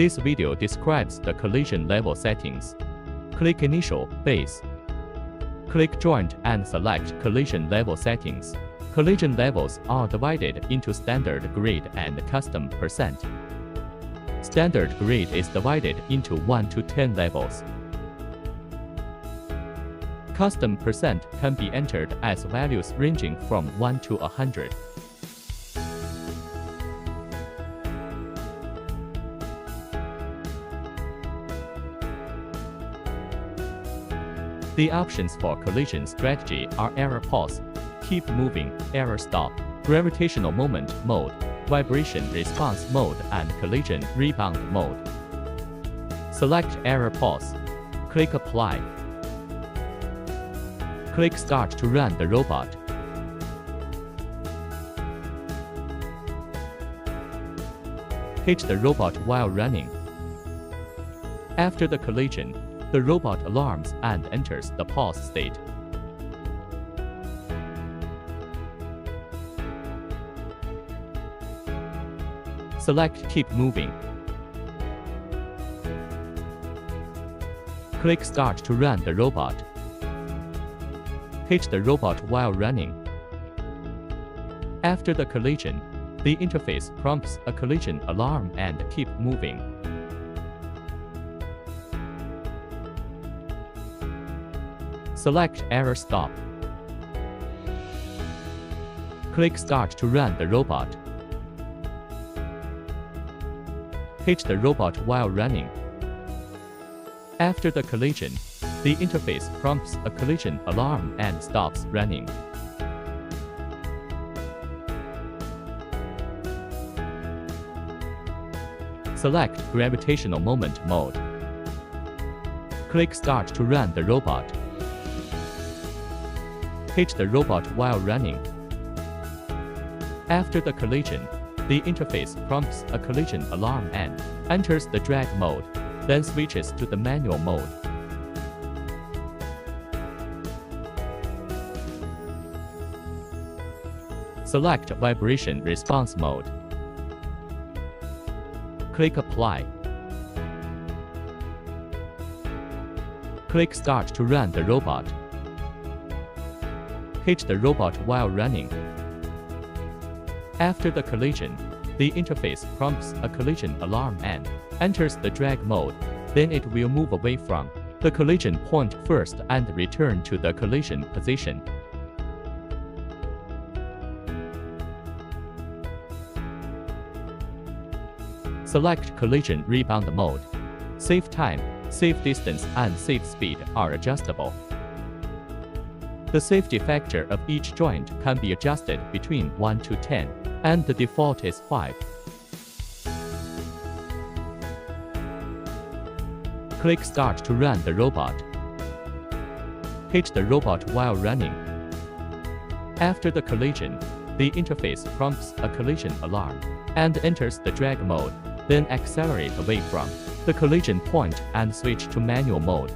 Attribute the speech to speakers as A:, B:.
A: This video describes the collision level settings. Click Initial, Base. Click Joint and select Collision Level Settings. Collision levels are divided into Standard Grid and Custom %. Standard Grid is divided into 1 to 10 levels. Custom % can be entered as values ranging from 1 to 100. The options for collision strategy are error pause, keep moving, error stop, gravitational moment mode, vibration response mode, and collision rebound mode. Select error pause. Click Apply. Click Start to run the robot. Hit the robot while running. After the collision, the robot alarms and enters the pause state. Select Keep Moving. Click Start to run the robot. Hit the robot while running. After the collision, the interface prompts a collision alarm and keep moving. Select Error Stop. Click Start to run the robot. Hit the robot while running. After the collision, the interface prompts a collision alarm and stops running. Select Gravitational Moment mode. Click Start to run the robot. Hit the robot while running. After the collision, the interface prompts a collision alarm and enters the drag mode, then switches to the manual mode. Select Vibration Response mode. Click Apply. Click Start to run the robot. Hit the robot while running. After the collision, the interface prompts a collision alarm and enters the drag mode, then it will move away from the collision point first and return to the collision position. Select Collision Rebound mode. Save time, save distance, and save speed are adjustable. The safety factor of each joint can be adjusted between 1 to 10, and the default is 5. Click Start to run the robot. Hit the robot while running. After the collision, the interface prompts a collision alarm and enters the drag mode, then accelerate away from the collision point and switch to manual mode.